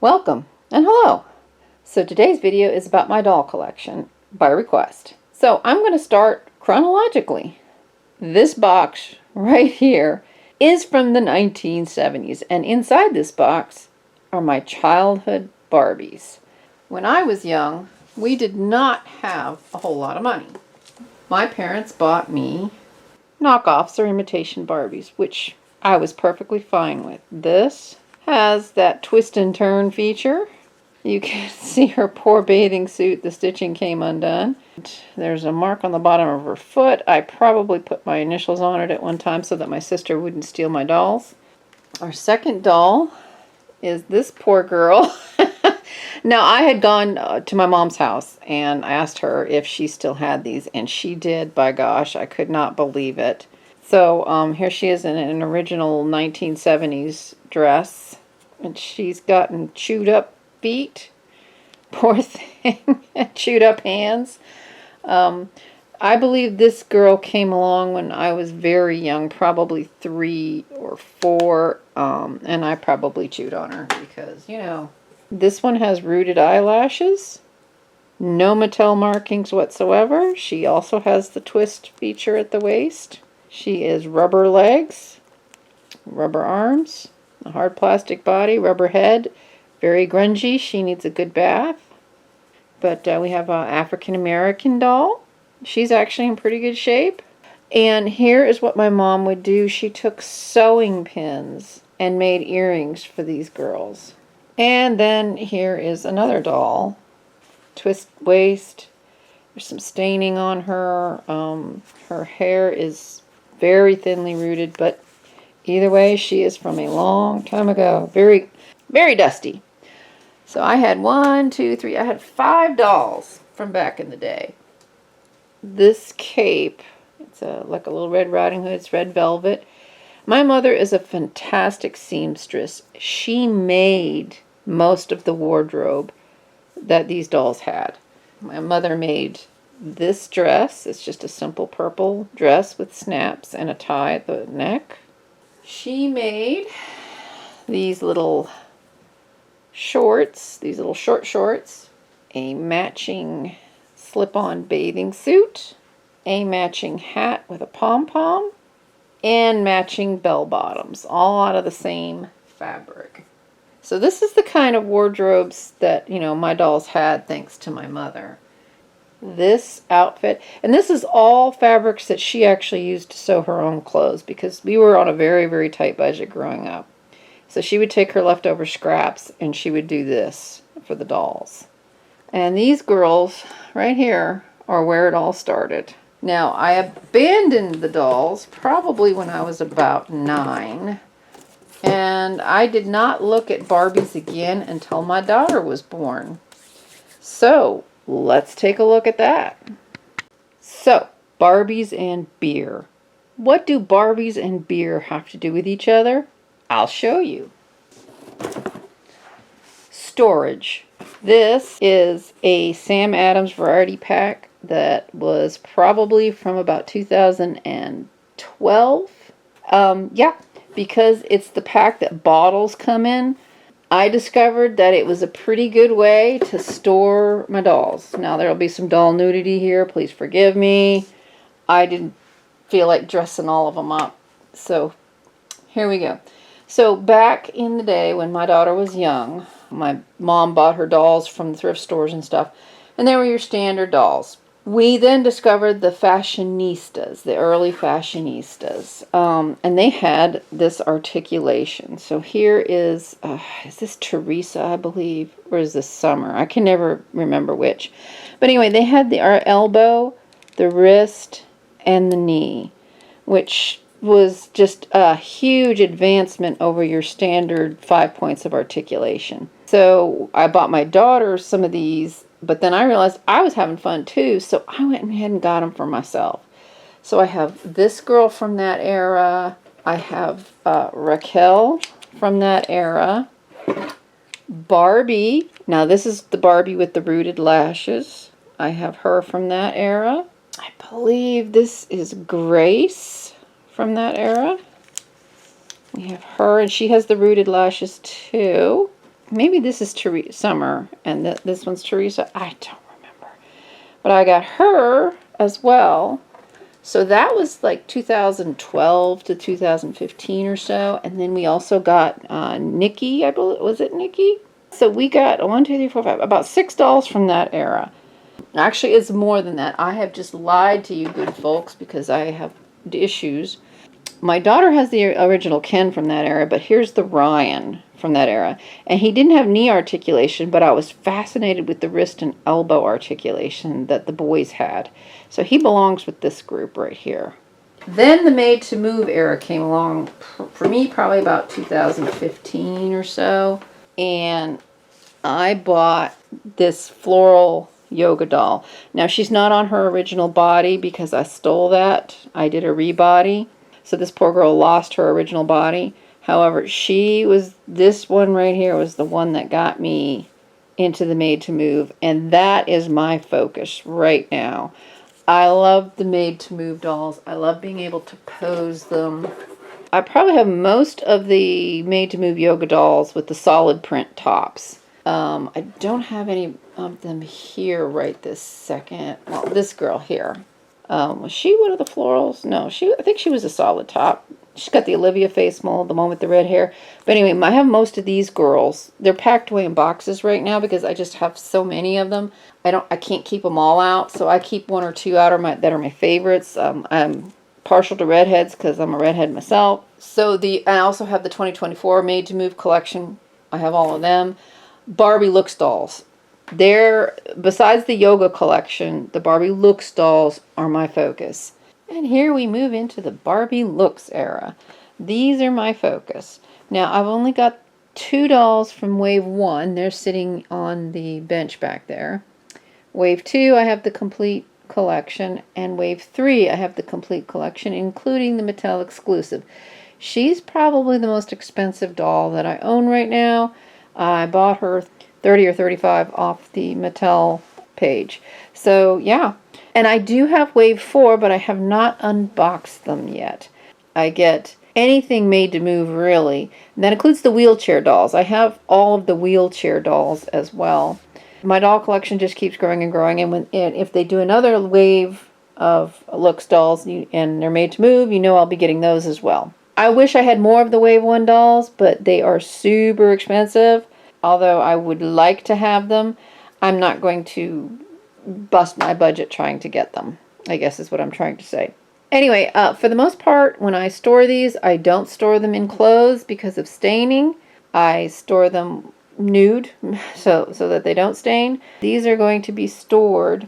Welcome and hello. So today's video is about my doll collection by request. So I'm going to start chronologically. This box right here is from the 1970s, and inside this box are my childhood Barbies. When I was young, we did not have a whole lot of money. My parents bought me knockoffs or imitation Barbies, which I was perfectly fine with. This has that twist and turn feature. You can see her poor bathing suit. The stitching came undone. There's a mark on the bottom of her foot. I probably put my initials on it at one time so that my sister wouldn't steal my dolls. Our second doll is this poor girl. Now, I had gone to my mom's house and I asked her if she still had these, and she did. By gosh, I could not believe it. So here she is in an original 1970s dress, and she's gotten chewed up feet. Poor thing. Chewed up hands. I believe this girl came along when I was very young, probably 3 or 4, and I probably chewed on her because, you know, this one has rooted eyelashes, no Mattel markings whatsoever. She also has the twist feature at the waist. She is rubber legs, rubber arms, a hard plastic body, rubber head, very grungy. She needs a good bath. But we have an African American doll. She's actually in pretty good shape. And here is what my mom would do. She took sewing pins and made earrings for these girls. And then here is another doll. Twist waist. There's some staining on her. Her hair is very thinly rooted, but either way, she is from a long time ago. Very, very dusty. So I had 1, 2, 3, I had 5 dolls from back in the day. This cape, it's like a little Red Riding Hood. It's red velvet. My mother is a fantastic seamstress. She made most of the wardrobe that these dolls had. My mother made this dress. It's just a simple purple dress with snaps and a tie at the neck. She made these little shorts, these little short shorts, a matching slip-on bathing suit, a matching hat with a pom-pom, and matching bell bottoms, all out of the same fabric. So this is the kind of wardrobes that, you know, my dolls had thanks to my mother. This outfit, and this is all fabrics that she actually used to sew her own clothes because we were on a very, very tight budget growing up. So she would take her leftover scraps and she would do this for the dolls. And these girls right here are where it all started. Now, I abandoned the dolls probably when I was about 9. And I did not look at Barbies again until my daughter was born. So, let's take a look at that. So, Barbies and beer. What do Barbies and beer have to do with each other? I'll show you. Storage. This is a Sam Adams variety pack that was probably from about 2012. Yeah, because it's the pack that bottles come in. I discovered that it was a pretty good way to store my dolls. Now, there'll be some doll nudity here. Please forgive me. I didn't feel like dressing all of them up. So, here we go. So, back in the day when my daughter was young, my mom bought her dolls from the thrift stores and stuff. And they were your standard dolls. We then discovered the Fashionistas, the early Fashionistas, and they had this articulation. So here is this Teresa, I believe, or is this Summer? I can never remember which. But anyway, they had our elbow, the wrist, and the knee, which was just a huge advancement over your standard 5 points of articulation. So I bought my daughter some of these. But then I realized I was having fun too, so I went ahead and got them for myself. So I have this girl from that era. I have Raquel from that era. Barbie. Now this is the Barbie with the rooted lashes. I have her from that era. I believe this is Grace from that era. We have her, and she has the rooted lashes too. maybe this is Teresa Summer, and this one's Teresa. I don't remember. But I got her as well. So that was like 2012 to 2015 or so. And then we also got Nikki, I believe. Was it Nikki? So we got 1, 2, 3, 4, 5, about 6 dolls from that era. Actually, it's more than that. I have just lied to you good folks because I have issues. My daughter has the original Ken from that era, but here's the Ryan from that era. And he didn't have knee articulation, but I was fascinated with the wrist and elbow articulation that the boys had. So he belongs with this group right here. Then the Made to Move era came along, for me, probably about 2015 or so. And I bought this floral yoga doll. Now, she's not on her original body because I stole that. I did a rebody. So this poor girl lost her original body. However, this one right here was the one that got me into the Made to Move. And that is my focus right now. I love the Made to Move dolls. I love being able to pose them. I probably have most of the Made to Move yoga dolls with the solid print tops. I don't have any of them here right this second. Well, this girl here. Was she one of the florals? No, I think she was a solid top. She's got the Olivia face mold, the one with the red hair. But anyway, I have most of these girls. They're packed away in boxes right now because I just have so many of them. I can't keep them all out, so I keep 1 or 2 out that are my favorites. I'm partial to redheads because I'm a redhead myself. So I also have the 2024 Made to Move collection. I have all of them. Barbie Looks dolls. Besides the yoga collection, the Barbie Looks dolls are my focus. And here we move into the Barbie Looks era. These are my focus. Now, I've only got 2 dolls from Wave 1. They're sitting on the bench back there. Wave 2, I have the complete collection. And Wave 3, I have the complete collection, including the Mattel exclusive. She's probably the most expensive doll that I own right now. I bought her 30 or 35 off the Mattel page. So, yeah. And I do have Wave 4, but I have not unboxed them yet. I get anything Made to Move, really. And that includes the wheelchair dolls. I have all of the wheelchair dolls as well. My doll collection just keeps growing and growing. And if they do another wave of Looks dolls and they're Made to Move, I'll be getting those as well. I wish I had more of the Wave 1 dolls, but they are super expensive. Although I would like to have them, I'm not going to bust my budget trying to get them, I guess is what I'm trying to say. Anyway, for the most part, when I store these, I don't store them in clothes because of staining. I store them nude so that they don't stain. These are going to be stored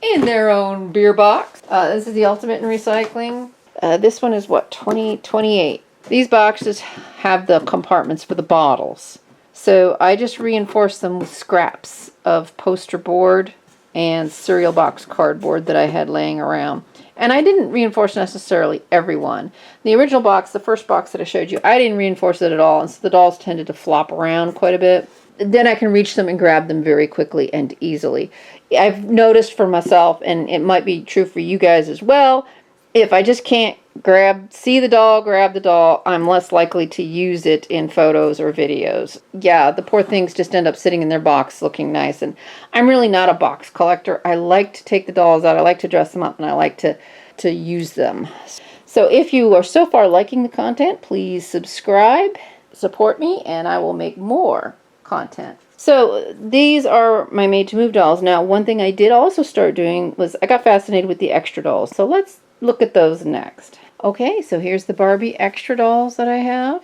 in their own beer box. This is the Ultimate in Recycling. This one is what, 28. These boxes have the compartments for the bottles. So I just reinforce them with scraps of poster board and cereal box cardboard that I had laying around. And I didn't reinforce necessarily every one. The original box, the first box that I showed you, I didn't reinforce it at all. And so the dolls tended to flop around quite a bit. Then I can reach them and grab them very quickly and easily. I've noticed for myself, and it might be true for you guys as well, if I just can't see the doll, grab the doll, I'm less likely to use it in photos or videos. Yeah, the poor things just end up sitting in their box looking nice. And I'm really not a box collector. I like to take the dolls out. I like to dress them up, and I like to use them. So if you are so far liking the content, please subscribe, support me, and I will make more content. So these are my Made to Move dolls. Now, one thing I did also start doing was I got fascinated with the extra dolls. So let's look at those next. Okay, so here's the Barbie extra dolls that I have.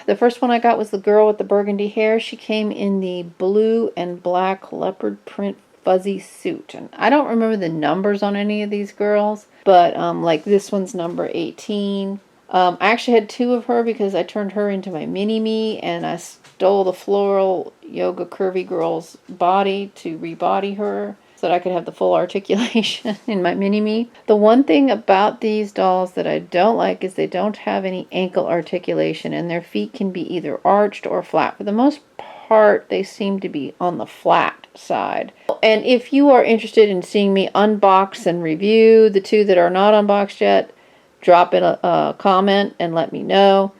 The first one I got was the girl with the burgundy hair. She came in the blue and black leopard print fuzzy suit. And I don't remember the numbers on any of these girls, but like this one's number 18. I actually had 2 of her because I turned her into my mini-me, and I stole the floral yoga curvy girl's body to rebody her so that I could have the full articulation in my mini-me. The one thing about these dolls that I don't like is they don't have any ankle articulation, and their feet can be either arched or flat. For the most part, they seem to be on the flat side. And if you are interested in seeing me unbox and review the 2 that are not unboxed yet, drop in a comment and let me know.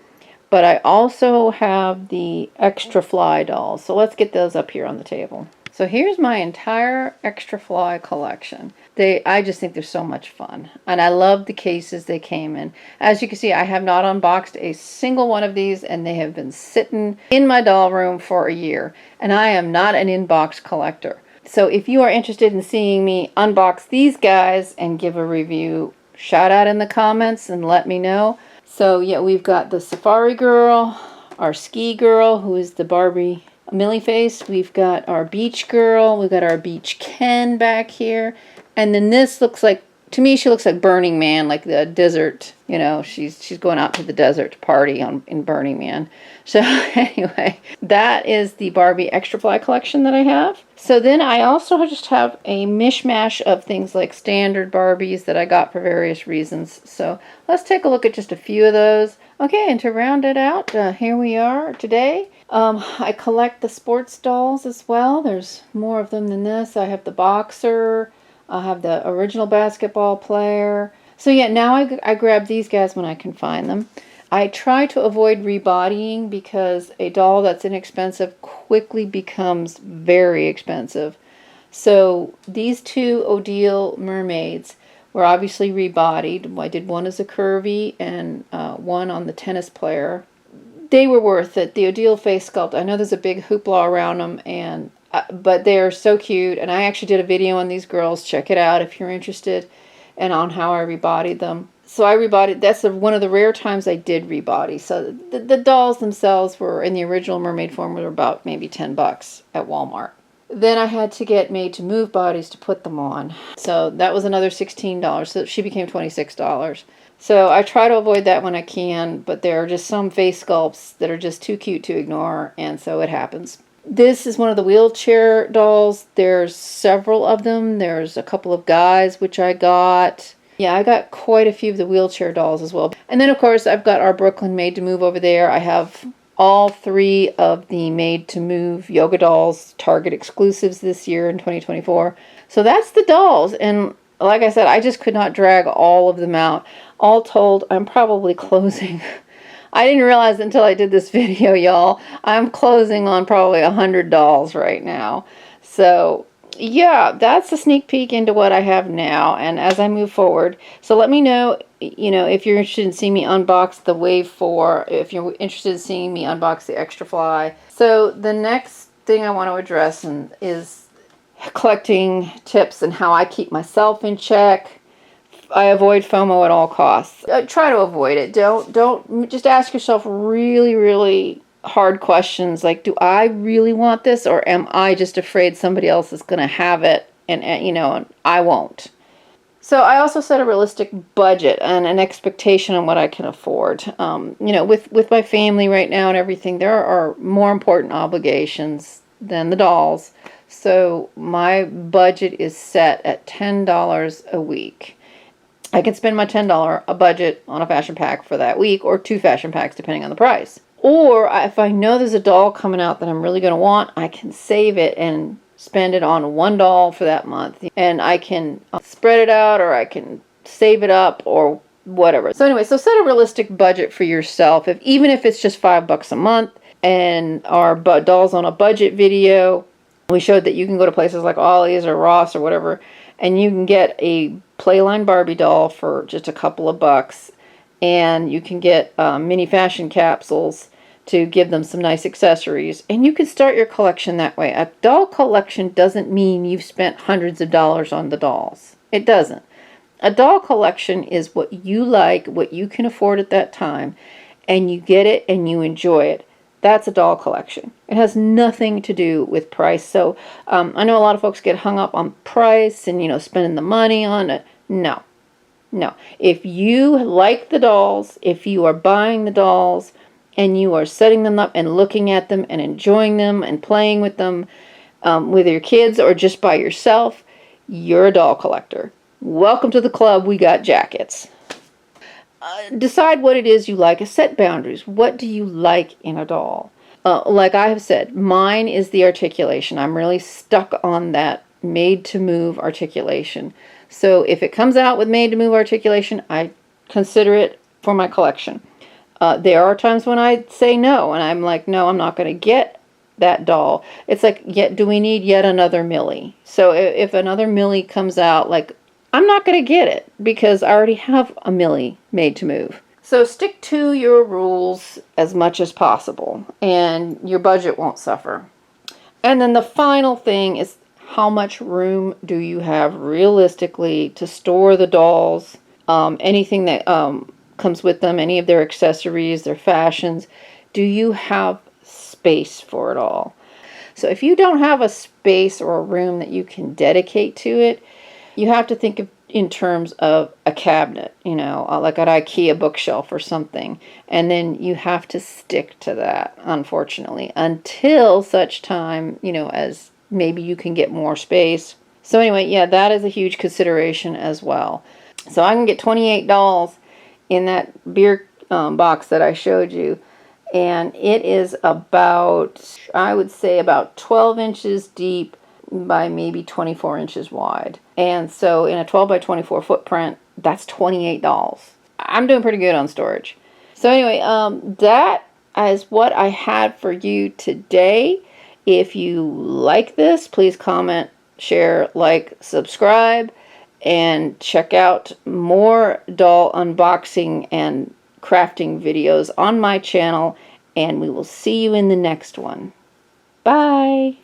but I also have the extra fly dolls. So let's get those up here on the table. So here's my entire extra fly collection. I just think they're so much fun. And I love the cases they came in. As you can see, I have not unboxed a single one of these, and they have been sitting in my doll room for a year. And I am not an in-box collector. So if you are interested in seeing me unbox these guys and give a review, shout out in the comments and let me know. So yeah, we've got the Safari Girl, our Ski Girl, who is the Barbie Millie face. We've got our Beach Girl. We've got our Beach Ken back here. And then this looks like, to me, she looks like Burning Man, like the desert. You know, she's going out to the desert to party in Burning Man. So anyway, that is the Barbie Extra Fly collection that I have. So then I also just have a mishmash of things like standard Barbies that I got for various reasons. So let's take a look at just a few of those. Okay, and to round it out, here we are today. I collect the sports dolls as well. There's more of them than this. I have the boxer. I have the original basketball player. So yeah, now I grab these guys when I can find them. I try to avoid rebodying because a doll that's inexpensive quickly becomes very expensive. So these two Odile mermaids were obviously rebodied. I did one as a curvy and one on the tennis player. They were worth it. The Odile face sculpt, I know there's a big hoopla around them, and but they're so cute. And I actually did a video on these girls. Check it out if you're interested, and on how I rebodied them. So I rebodied. That's one of the rare times I did rebody. So the dolls themselves were in the original mermaid form were about maybe $10 at Walmart. Then I had to get made to move bodies to put them on. So that was another $16. So she became $26. So I try to avoid that when I can, but there are just some face sculpts that are just too cute to ignore, and so it happens. This is one of the wheelchair dolls. There's several of them. There's a couple of guys, which I got. Yeah, I got quite a few of the wheelchair dolls as well. And then, of course, I've got our Brooklyn Made to Move over there. I have all three of the Made to Move Yoga Dolls Target exclusives this year in 2024. So that's the dolls. And like I said, I just could not drag all of them out. All told, I'm probably closing. I didn't realize until I did this video, y'all. I'm closing on probably 100 dolls right now. So yeah, that's a sneak peek into what I have now, and as I move forward. So let me know, if you're interested in seeing me unbox the Wave 4, if you're interested in seeing me unbox the Extra Fly. So the next thing I want to address is collecting tips and how I keep myself in check. I avoid FOMO at all costs. Try to avoid it. Don't just ask yourself really, really hard questions like, do I really want this, or am I just afraid somebody else is going to have it and I won't? So I also set a realistic budget and an expectation on what I can afford. With my family right now and everything, there are more important obligations than the dolls. So my budget is set at $10 a week. I can spend my $10 a budget on a fashion pack for that week, or 2 fashion packs depending on the price. Or if I know there's a doll coming out that I'm really going to want, I can save it and spend it on one doll for that month. And I can spread it out, or I can save it up, or whatever. So anyway, so set a realistic budget for yourself, even if it's just $5 a month. And our Dolls on a Budget video, we showed that you can go to places like Ollie's or Ross or whatever, and you can get a Playline Barbie doll for just a couple of bucks, and you can get mini fashion capsules to give them some nice accessories, and you can start your collection that way. A doll collection doesn't mean you've spent hundreds of dollars on the dolls. It doesn't. A doll collection is what you like, what you can afford at that time, and you get it and you enjoy it. That's a doll collection. It has nothing to do with price. So I know a lot of folks get hung up on price and, spending the money on it. No. If you like the dolls, if you are buying the dolls and you are setting them up and looking at them and enjoying them and playing with them with your kids or just by yourself, you're a doll collector. Welcome to the club. We got jackets. Decide what it is you like. Set boundaries. What do you like in a doll? Like I have said, mine is the articulation. I'm really stuck on that made to move articulation. So if it comes out with made to move articulation, I consider it for my collection. There are times when I say no, and I'm like, no, I'm not going to get that doll. It's like, do we need yet another Millie? So if another Millie comes out, like, I'm not going to get it because I already have a Millie made to move. So stick to your rules as much as possible, and your budget won't suffer. And then the final thing is, how much room do you have realistically to store the dolls, anything that comes with them, any of their accessories, their fashions? Do you have space for it all? So if you don't have a space or a room that you can dedicate to it, you have to think of in terms of a cabinet, like an IKEA bookshelf or something. And then you have to stick to that, unfortunately, until such time, as maybe you can get more space. So anyway, yeah, that is a huge consideration as well. So I can get 28 dolls in that beer box that I showed you. And it is about, I would say, about 12 inches deep by maybe 24 inches wide. And so in a 12 by 24 footprint, that's 28 dolls. I'm doing pretty good on storage. So anyway, that is what I had for you today. If you like this, please comment, share, like, subscribe, and check out more doll unboxing and crafting videos on my channel, and we will see you in the next one. Bye!